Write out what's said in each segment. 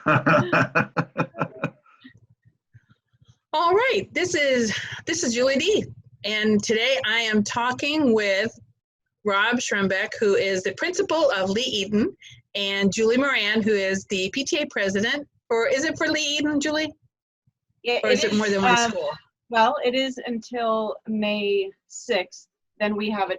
All right, this is Julie D, and today I am talking with Rob Schrembeck, who is the principal of Lee Eaton, and Julie Moran, who is the PTA president. Or is it for Lee Eaton, Julie? Yeah, or is it more than one school? Well, it is until May 6th. Then we have a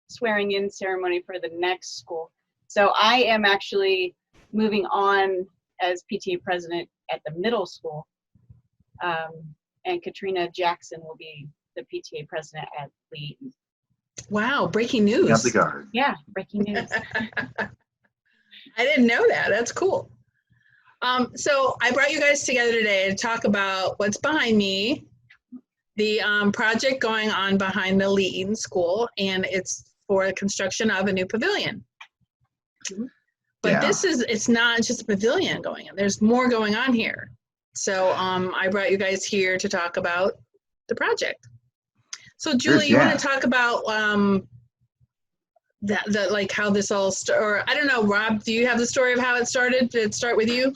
swearing in ceremony for the next school. So I am actually moving on as PTA president at the middle school. And Katrina Jackson will be the PTA president at Lee Eaton. Wow, breaking news. Got the guard. Yeah, breaking news. I didn't know that. That's cool. So I brought you guys together today to talk about what's behind me, the project going on behind the Lee Eaton School, and it's for the construction of a new pavilion. But it's not just a pavilion going on. There's more going on here. So I brought you guys here to talk about the project. So Julie, you want to talk about like how this all started? Or I don't know, Rob, do you have the story of how it started? Did it start with you?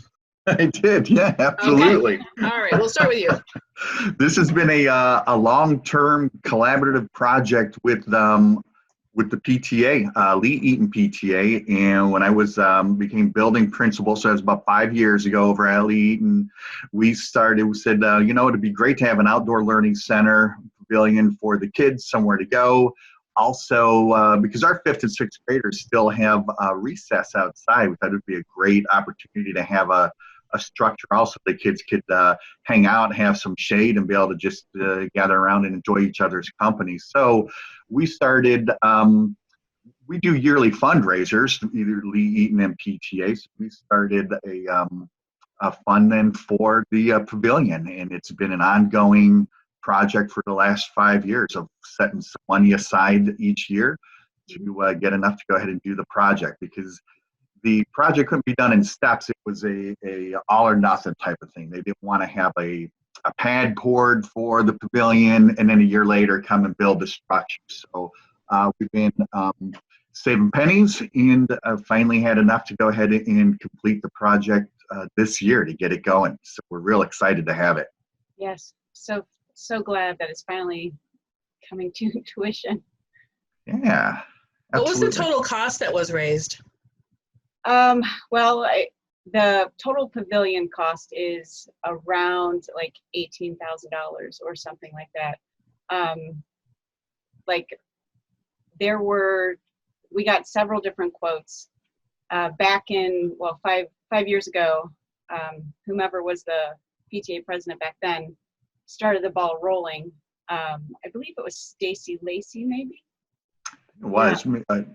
I did, yeah, absolutely. Okay. All right, we'll start with you. This has been a long-term collaborative project with the PTA, Lee Eaton PTA, and when I became building principal, so that was about 5 years ago over at Lee Eaton, we said, it'd be great to have an outdoor learning center, pavilion for the kids, somewhere to go. Also, because our 5th and 6th graders still have recess outside, we thought it would be a great opportunity to have a structure also the kids could hang out, have some shade, and be able to just gather around and enjoy each other's company. So we started, we do yearly fundraisers, either Lee Eaton and PTA. So we started a fund then for the pavilion, and it's been an ongoing project for the last 5 years of setting some money aside each year to get enough to go ahead and do the project, because the project couldn't be done in steps. It was a all or nothing type of thing. They didn't want to have a pad poured for the pavilion and then a year later come and build the structure. So we've been saving pennies and finally had enough to go ahead and complete the project this year to get it going. So we're real excited to have it. Yes, so glad that it's finally coming to tuition. Yeah. What was the total cost that was raised? Well, the total pavilion cost is around like $18,000 or something like that. We got several different quotes back in, well, five years ago. Whomever was the PTA president back then started the ball rolling. I believe it was Stacy Lacey, maybe. It was. I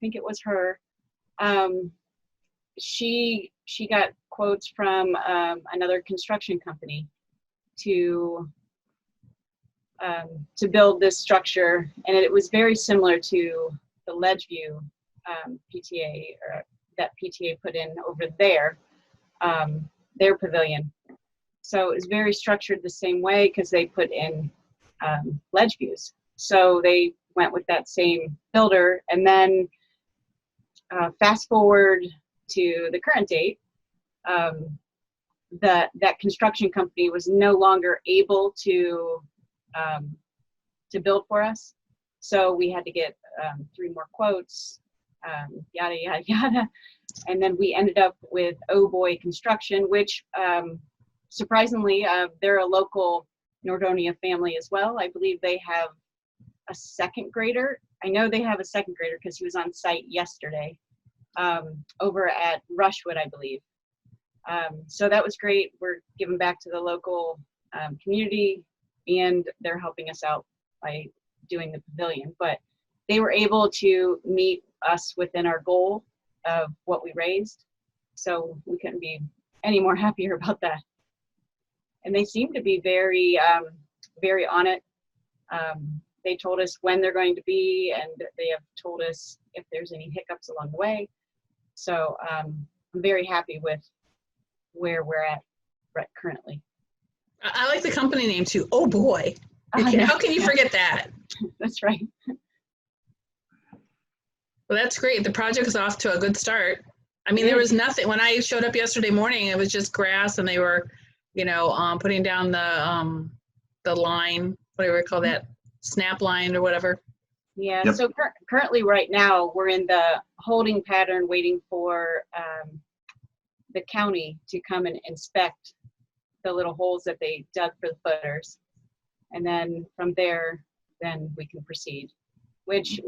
think it was her. She got quotes from another construction company to build this structure, and it was very similar to the Ledgeview PTA, or that PTA put in over there, their pavilion. So it was very structured the same way because they put in Ledgeview's. So they went with that same builder, and then fast forward to the current date, that construction company was no longer able to build for us. So we had to get 3 more quotes, yada, yada, yada. And then we ended up with Oh Boy Construction, which surprisingly, they're a local Nordonia family as well. I believe they have a 2nd grader. I know they have a 2nd grader because he was on site yesterday over at Rushwood, I believe. So that was great. We're giving back to the local community, and they're helping us out by doing the pavilion. But they were able to meet us within our goal of what we raised. So we couldn't be any more happier about that. And they seem to be very, very on it. They told us when they're going to be, and they have told us if there's any hiccups along the way. So I'm very happy with where we're at currently. I like the company name too. Oh boy. How can you forget that? That's right. Well, that's great. The project is off to a good start. I mean, there was nothing, when I showed up yesterday morning, it was just grass and they were, putting down the line, what do we call that? Snap line or whatever. Yeah, Yep. so currently right now, we're in the holding pattern waiting for the county to come and inspect the little holes that they dug for the footers. And then from there, then we can proceed, which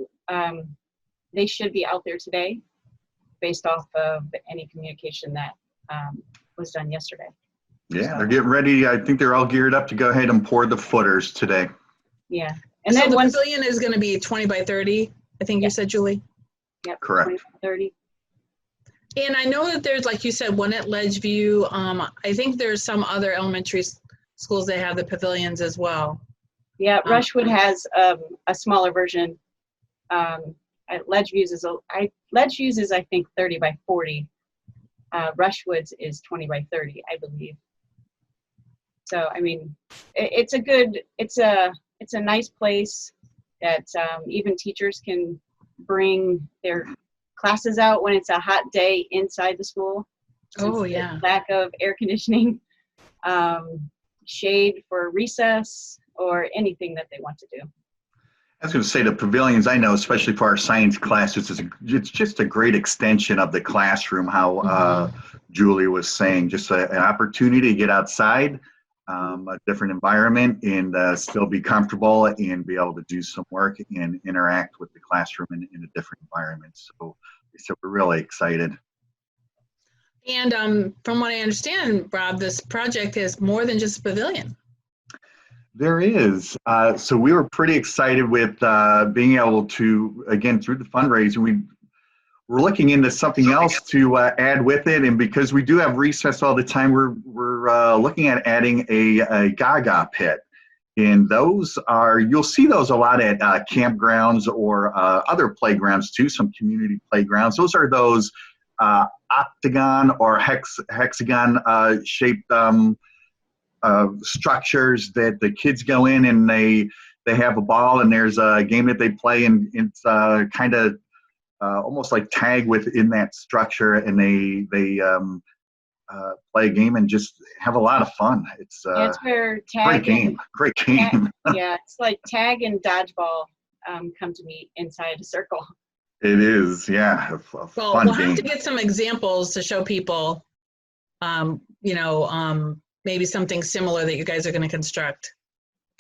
they should be out there today based off of any communication that was done yesterday. Yeah, they're getting ready. I think they're all geared up to go ahead and pour the footers today. Yeah. And So then the once, pavilion is going to be 20 by 30, I think you said, Julie. yep, Correct. 20, 30. And I know that there's, like you said, one at Ledgeview. I think there's some other elementary schools that have the pavilions as well. Yeah, Rushwood has a smaller version. At Ledgeview's is I think 30 by 40. Rushwood's is 20 by 30, I believe. So I mean, it's a nice place that even teachers can bring their classes out when it's a hot day inside the school. Oh, Since yeah. the lack of air conditioning, shade for recess, or anything that they want to do. I was going to say the pavilions, I know, especially for our science classes, it's just a great extension of the classroom, how Julie was saying, just an opportunity to get outside, a different environment, and still be comfortable and be able to do some work and interact with the classroom in a different environment. So we're really excited. And from what I understand, Rob, this project is more than just a pavilion. There is. So we were pretty excited with being able to, again, through the fundraising, we're looking into something else to add with it. And because we do have recess all the time, we're looking at adding a Gaga Pit. And those are, you'll see those a lot at campgrounds or other playgrounds too, some community playgrounds. Those are those octagon or hexagon shaped structures that the kids go in and they have a ball and there's a game that they play, and it's kind of almost like tag within that structure, and they play a game and just have a lot of fun. It's where tag great game. Yeah, it's like tag and dodgeball come to meet inside a circle. It is, yeah, a Well, fun we'll game. have to get some examples to show people, maybe something similar that you guys are going to construct.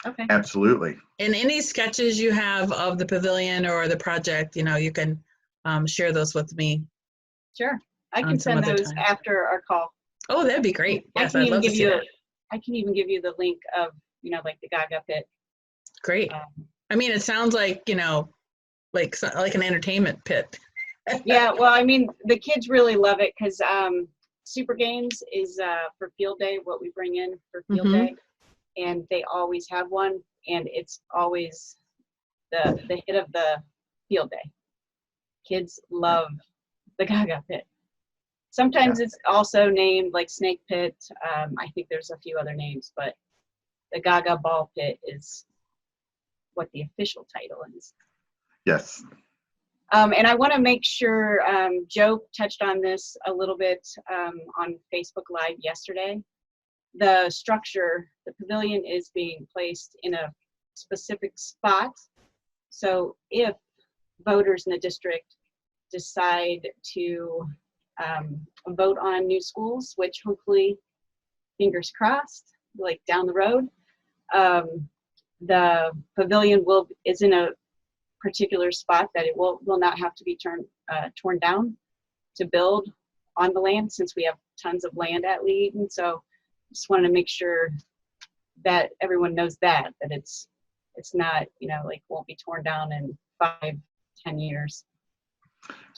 Okay. Absolutely. And any sketches you have of the pavilion or the project, you can share those with me. Sure. I On can some send other those time. after our call. Oh, that'd be great. I Yes, can I'd even love to give see you that. I can even give you the link of, like the Gaga Pit. Great. I mean, it sounds like, like an entertainment pit. Yeah, well, I mean, the kids really love it because Super Games is for field day, what we bring in for field day. And they always have one, and it's always the hit of the field day. Kids love the Gaga Pit. Sometimes it's also named like Snake Pit. I think there's a few other names, but the Gaga Ball Pit is what the official title is. Yes. And I want to make sure, Joe touched on this a little bit on Facebook Live yesterday. The structure, the pavilion is being placed in a specific spot. So if voters in the district decide to vote on new schools, which hopefully, fingers crossed, like down the road, the pavilion is in a particular spot that it will not have to be torn down to build on the land, since we have tons of land at Lee Eaton. So just wanted to make sure that everyone knows that it's not, won't be torn down in 5-10 years.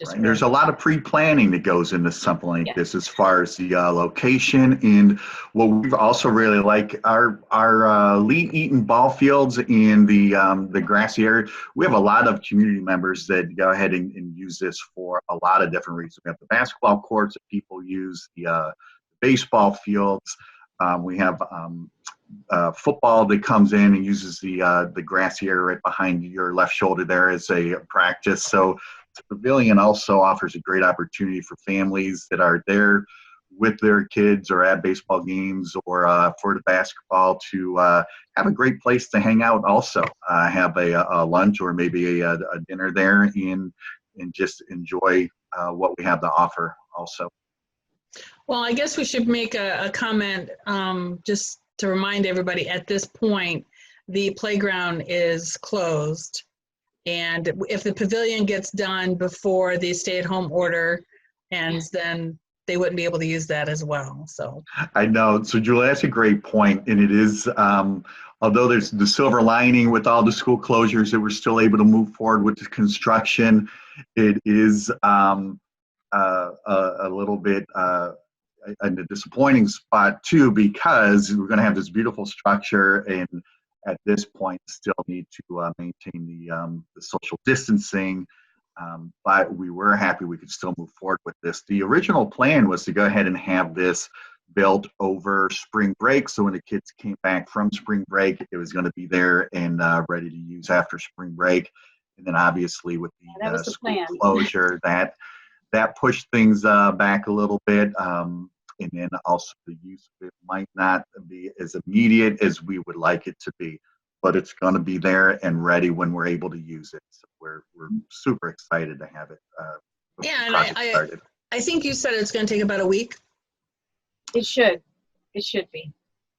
Right. There's a lot of pre-planning that goes into something like Yeah. this, as far as the location. And what we've also really like our Lee Eaton ball fields and the grassy area. We have a lot of community members that go ahead and use this for a lot of different reasons. We have the basketball courts that people use, the baseball fields. We have football that comes in and uses the grassy area right behind your left shoulder there as a practice. So the Pavilion also offers a great opportunity for families that are there with their kids or at baseball games or for the basketball to have a great place to hang out also. Have a lunch or maybe a dinner there and just enjoy what we have to offer also. Well, I guess we should make a comment just to remind everybody at this point, the playground is closed. And if the pavilion gets done before the stay-at-home order ends, then they wouldn't be able to use that as well. So I know. So, Julie, that's a great point. And it is, although there's the silver lining with all the school closures that we're still able to move forward with the construction, it is a little bit a disappointing spot too, because we're going to have this beautiful structure and at this point still need to maintain the social distancing. But we were happy we could still move forward with this. The original plan was to go ahead and have this built over spring break. So when the kids came back from spring break, it was going to be there and ready to use after spring break. And then obviously with the school closure, that pushed things back a little bit. And then also the use of it might not be as immediate as we would like it to be, but it's going to be there and ready when we're able to use it. So we're super excited to have it. Yeah, and I think you said it's going to take about a week. It should be.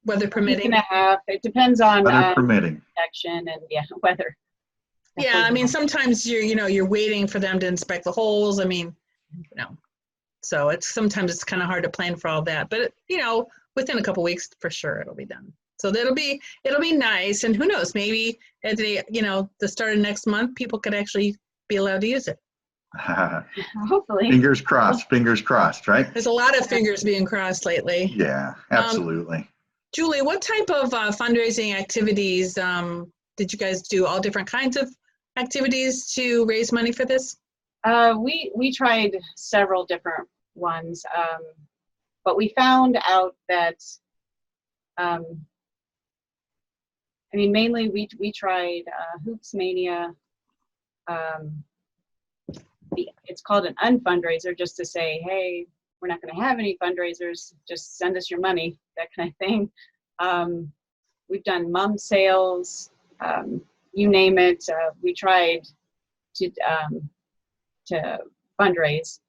Weather permitting. A week and a half. It depends on weather permitting. Protection and weather. Yeah, I mean, sometimes you're waiting for them to inspect the holes. I mean, so sometimes it's kind of hard to plan for all that, but within a couple weeks for sure it'll be done. So it'll be nice, and who knows, maybe at the start of next month people could actually be allowed to use it. Hopefully. Fingers crossed, right? There's a lot of fingers being crossed lately. Yeah, absolutely. Julie, what type of fundraising activities did you guys do? All different kinds of activities to raise money for this? We tried several different ones, but we found out that, mainly we tried Hoops Mania. It's called an unfundraiser, just to say, hey, we're not going to have any fundraisers, just send us your money, that kind of thing. We've done mum sales, you name it. We tried to fundraise,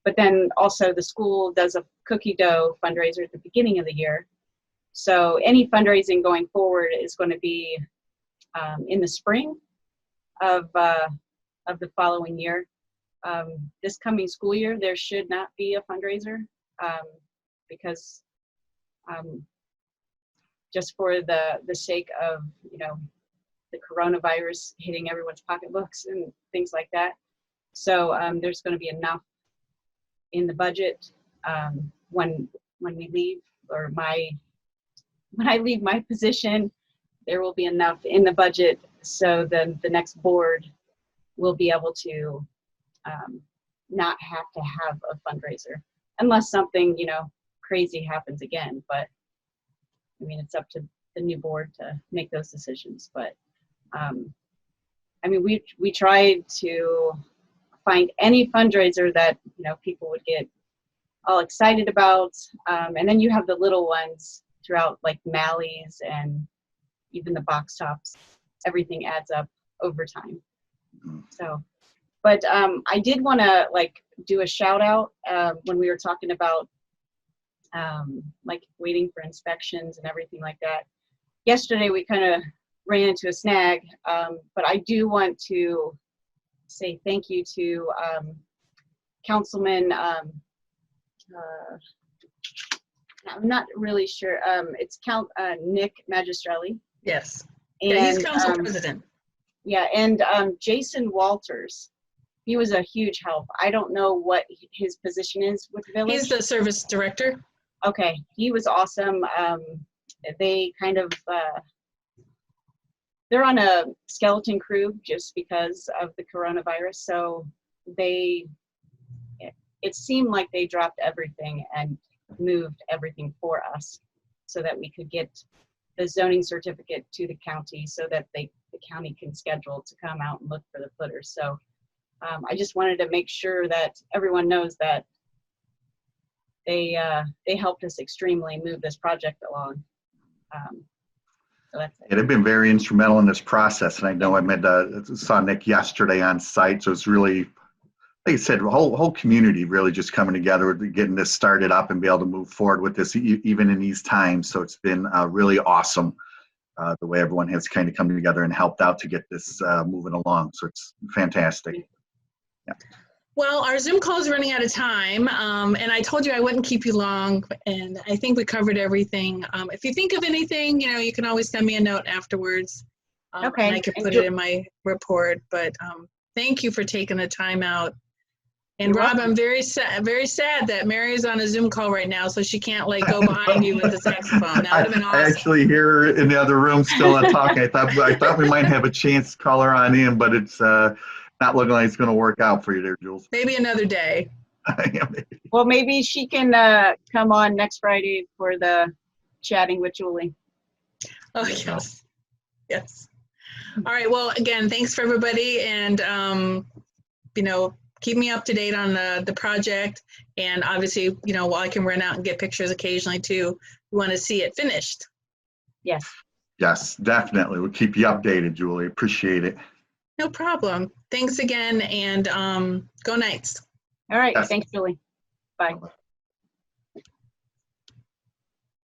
but then also the school does a cookie dough fundraiser at the beginning of the year. So any fundraising going forward is going to be in the spring of the following year. This coming school year, there should not be a fundraiser because just for the sake of the coronavirus hitting everyone's pocketbooks and things like that. So there's going to be enough in the budget when we leave, or when I leave my position, there will be enough in the budget so then the next board will be able to not have to have a fundraiser unless something crazy happens again. But it's up to the new board to make those decisions. But we tried to find any fundraiser that people would get all excited about, and then you have the little ones throughout, like Mally's and even the box tops. Everything adds up over time. So, but I did want to do a shout out when we were talking about waiting for inspections and everything like that. Yesterday we kind of ran into a snag, but I do want to say thank you to Councilman, I'm not really sure, it's Nick Magistrelli. Yes. And, yeah, he's council president. Yeah, and Jason Walters, he was a huge help. I don't know what his position is with the village. He's the service director. Okay, he was awesome. They kind of, they're on a skeleton crew just because of the coronavirus. So it seemed like they dropped everything and moved everything for us so that we could get the zoning certificate to the county so that the county can schedule to come out and look for the footers. So I just wanted to make sure that everyone knows that they helped us extremely move this project along. So that's it. Yeah, they've been very instrumental in this process, and I know I saw Nick yesterday on site, so it's really, like I said, the whole community really just coming together, getting this started up and be able to move forward with this even in these times. So it's been really awesome the way everyone has kind of come together and helped out to get this moving along. So it's fantastic. Yeah. Well, our Zoom call is running out of time, and I told you I wouldn't keep you long, and I think we covered everything. If you think of anything, you can always send me a note afterwards. Okay. And I can put it in my report, but thank you for taking the time out. And You're Rob, welcome. I'm very sad that Mary is on a Zoom call right now, so she can't go behind you with the saxophone. That would have been awesome. I actually hear her in the other room still talking. I thought we might have a chance to call her on in, but it's not looking like it's going to work out for you there, Jules. Maybe another day. Well, maybe she can come on next Friday for the chatting with Julie. Oh, yes. Yes. All right. Well, again, thanks for everybody. And, keep me up to date on the project. And obviously, while I can run out and get pictures occasionally too, we want to see it finished. Yes. Yes, definitely. We'll keep you updated, Julie. Appreciate it. No problem. Thanks again, and go Knights. All right. Yes. Thanks, Julie. Bye. Bye-bye.